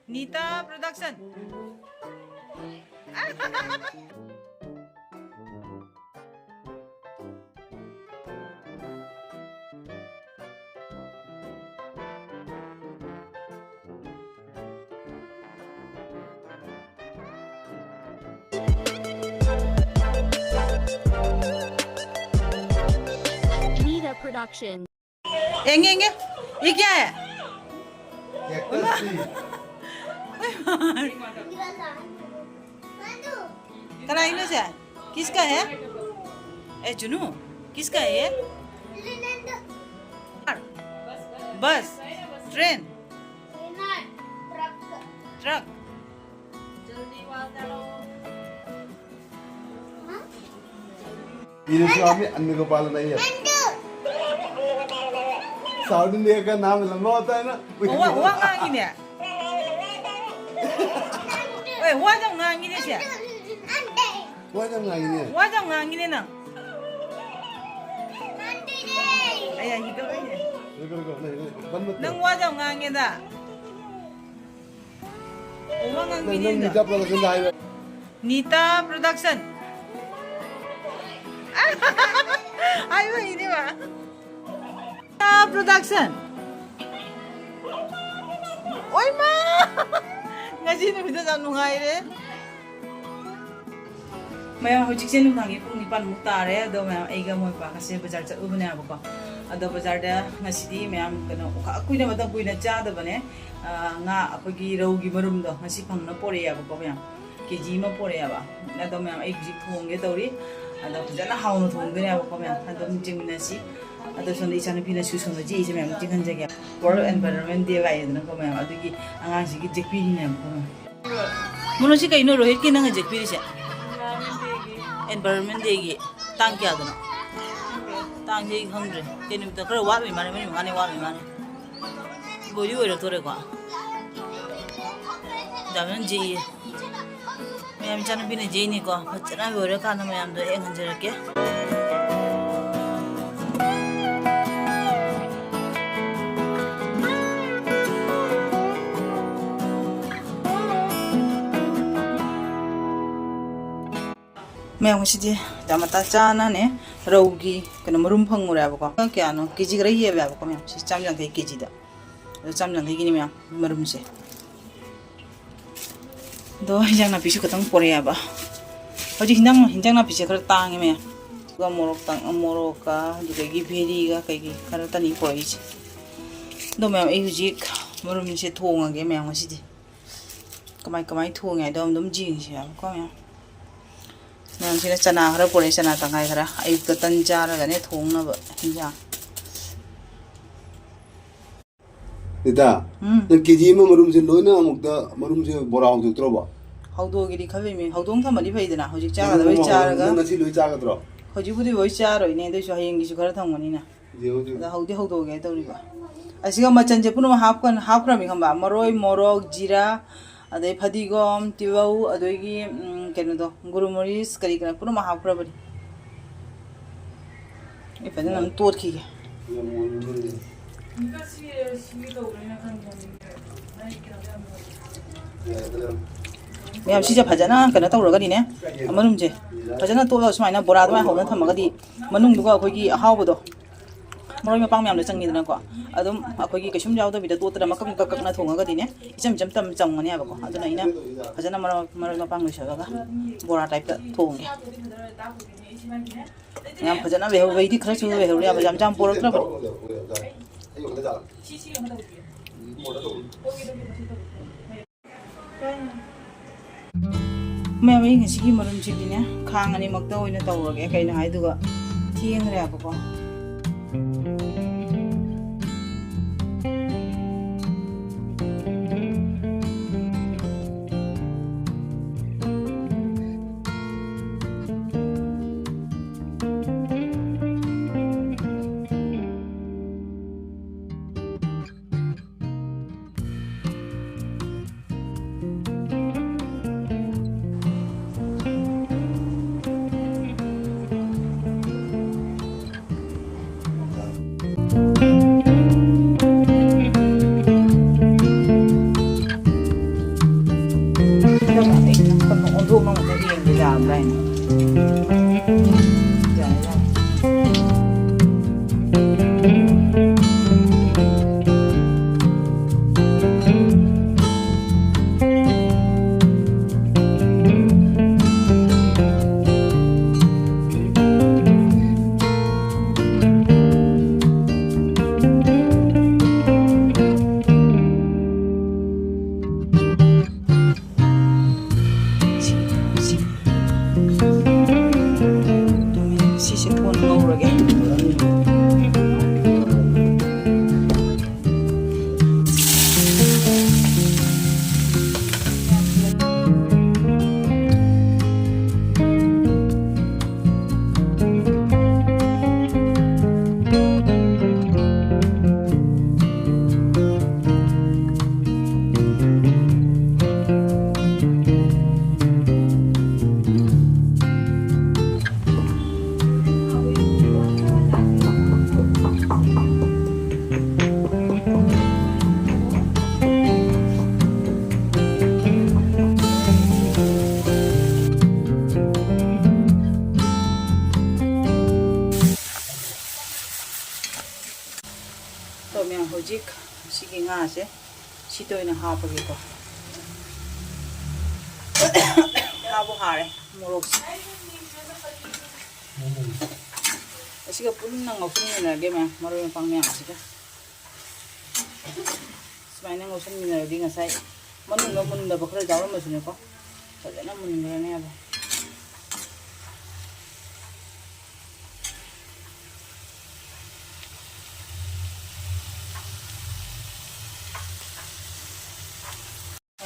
Nita Production. Nita Production. एंगे एंगे ये क्या है? कराइनो से किसका है? ए जुनू किसका है ये? बस ट्रेन ट्रक ये स्वामी अन्य गोपाल नहीं है। साउथ इंडिया का नाम लंबा होता है ना। हुआ ngangi ne Oi huwa jang ngangi ne sia वो जब नहीं है। huwa jang ngangi ne nang Aya hidup aja रुको नहीं बंद मत nang huwa jang ngangi da huwa ngangi नहीं ne नहीं da जब लगा सुन रहा है। Nita Production ayo ini ba Nita Production Oi ma ngasi numitda jam nungai re Maya hojik se nungangi pung nipan muk tare ado maya aiga moi pa ka se bazar cha ubne abo ko ado bazar da ngasi di maya kano ka kuina mata kuina cha da bane nga akogi rau gi marum do ngasi phang na pore abo ko maya keji ma pore aba ado maya ai ji thong ge tauri ado jana haunu thong ge abo ko maya ado jing na si ado son di chana pina su son ji se maya jing han jage world environment day ba yedna ko maya ado gi anga si gi jekpi ni abo ko mono si kai no rohit ki nang jekpi se environment day gi tang kya dana tang ji khangre kenim ta kra wa mi mane mane wa mi mane boyu ro tore kwa damen ji mayam chana bine ji ni ko phachana bore kana mayam do eng hanjara ke mayam sidi damata chana ne raugi kana marum phangure abo ko kya no kg gra ye ba ko mayam si cham jang thai kg da cham jang thai gi ni mayam marum se do hinjang na bisu katang pore aba hoji hinjang na bise khara tang me ga morok tang morok ka gi bheri ga kai gi khara tani pore chi do mayam ai huji marum se thong age mayam sidi kamai thong ai dom jing se ko mayam Nang sila chana khara pore chana tangai khara ayuk ta tan jara ga ne thong na ba hinja इता न KG में मरुम से लोना मुक्ता मरुम से बोरा हो तो बा haudo gi khabe me haudong thamani phaidana hojik cha ga bai cha ga नसी लोई चागा तो hoji budi bai cha roi ne dei so hayeng gi su khara thangani na ये हो da haudo ge tawri ba asiga machan je puno half kan half rami khamba maroi morok jira adai phadigom tiwau adoi gi kenu do gurumoris kari kana puno half ra bari e padana nam tot ki ge mayam sija phajana kana tawra ni ne amanum je phajana to la sumaina bora dwa hawna thamaga di manung du ko khoi gi ahawbo do moroi ma pang myam le changni dana ko adum akhoi gi kaisum jaw da bi da to tra makam ka na thonga ga di ne icham jam tam chang mani aba ko aduna ina phajana moroi ma pang le sa ga bora type da thong ge ngam phajana be ho di khra chu be ho ya ba jam jam porak tra ba mayam ai ngasi gi marum chi ne khang ani makta oina tawrage kaina hai duga thieng re aba ko ꯉꯥꯁꯦ ꯁꯤꯗ ꯑꯣꯏꯅ ꯍꯥꯞꯄꯒꯦꯀꯣ ꯍꯥꯞꯄꯨ ꯍꯥꯔꯦ ꯃꯣꯔꯣꯛꯁꯦ ꯑꯁꯤꯒ ꯄꯨꯟꯅ ꯉꯧꯁꯟꯃꯤꯟꯅꯔꯒꯦ ꯃꯌꯥꯝ ꯃꯔꯣꯏ ꯃꯄꯥꯡ ꯃꯌꯥꯝꯁꯤꯒ ꯁꯨꯃꯥꯏꯅ ꯉꯧꯁꯟꯃꯤꯟꯅꯔꯗꯤ ꯉꯁꯥꯏ ꯃꯅꯨꯡꯗ ꯃꯨꯟꯗꯕ ꯈꯔ ꯌꯥꯎꯔꯝꯃꯁꯨꯅꯦꯀꯣ ꯐꯖꯅ ꯃꯨꯟꯈ꯭ꯔꯅꯦꯕ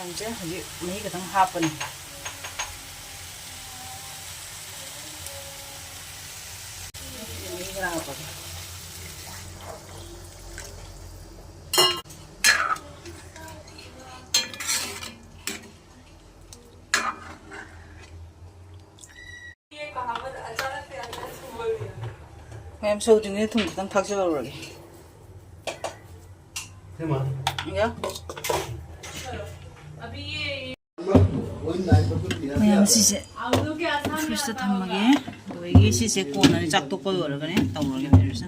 ꯃꯌꯥꯝꯁꯦ ꯍꯧꯖꯤꯛ ꯃꯍꯤ ꯈꯛꯇꯪ ꯍꯥꯞꯄꯅꯤ ꯃꯍꯤ ꯈꯔ ꯍꯥꯞꯄꯒꯦ ꯃꯌꯥꯝ ꯁꯧꯗ꯭ꯔꯤꯉꯩꯗ ꯊꯨꯝ ꯈꯤꯇꯪ ꯊꯥꯛꯆꯜꯂꯨꯔꯒꯦ 야? ꯃꯌꯥꯝ ꯁꯤꯁꯦ ꯐ꯭ꯔꯤꯖꯇ ꯊꯝꯃꯒꯦ ꯑꯗꯒꯤ ꯁꯤꯁꯦ ꯀꯣꯟꯅꯅꯤ ꯆꯥꯛ ꯇꯣꯛꯄ ꯂꯣꯏꯔꯒꯅꯦ ꯇꯧꯔꯒꯦ ꯐ꯭ꯔꯤꯖꯇ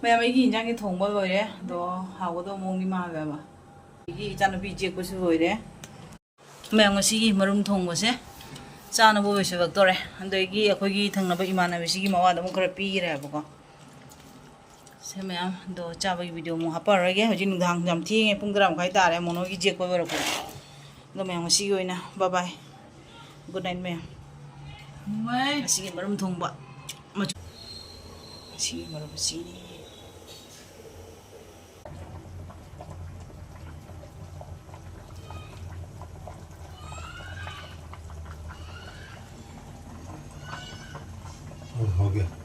ꯃꯌꯥꯝ ꯑꯩꯒꯤ ꯏꯟꯖꯥꯡꯁꯦ ꯊꯣꯡꯕ ꯂꯣꯏꯔꯦ ꯑꯗꯣ ꯍꯥꯎꯒꯗꯧꯕ ꯃꯑꯣꯡꯗꯤ ꯃꯥꯜꯂꯦꯕ ꯑꯩꯒꯤ ꯏꯆꯥꯅꯨꯄꯤ ꯆꯦꯛꯄꯁꯨ ꯂꯣꯏꯔꯦ ꯃꯌꯥꯝ ꯉꯁꯤꯒꯤ ꯃꯔꯨꯝ ꯊꯣꯡꯕꯁꯦ ꯆꯥꯅꯕ ꯂꯣꯏꯁꯤꯜꯂꯛꯇꯣꯔꯦ ꯑꯗꯒꯤ ꯑꯩꯈꯣꯏꯒꯤ ꯊꯪꯅꯕ ꯏꯃꯥꯟꯅꯕꯤꯁꯤꯒꯤ ꯃꯋꯥꯗ ꯑꯃꯨꯛ ꯈꯔ ꯄꯤꯈ꯭ꯔꯦꯕꯀꯣ ꯁꯦ ꯃꯌꯥꯝ ꯑꯗꯣ ꯆꯥꯕꯒꯤ ꯚꯤꯗꯤꯑꯣ ꯑꯃꯨꯛ ꯍꯥꯞꯄꯔꯣꯏꯒꯦ ꯍꯧꯖꯤꯛ ꯅꯨꯡꯗꯥꯡ ꯌꯥꯝ ꯊꯦꯡꯉꯦ ꯄꯨꯡ 10 ꯃꯈꯥꯏ ꯇꯥꯔꯦ ꯃꯣꯅꯣꯒꯤ ꯆꯦꯛꯄ ꯂꯣꯏꯔꯛꯄ ꯑꯗꯣ ꯃꯌꯥꯝ ꯉꯁꯤꯒꯤ ꯑꯣꯏꯅ ꯕꯥꯏ ꯕꯥꯏ ꯒꯨꯗ ꯅꯥꯏꯠ ꯃꯌꯥꯝ ꯉꯁꯤꯒꯤ ꯃꯔꯨꯝ ꯊꯣꯡꯕꯉꯁꯤꯒꯤ ꯃꯔꯨꯝ ꯑꯁꯤꯅꯤ हो गया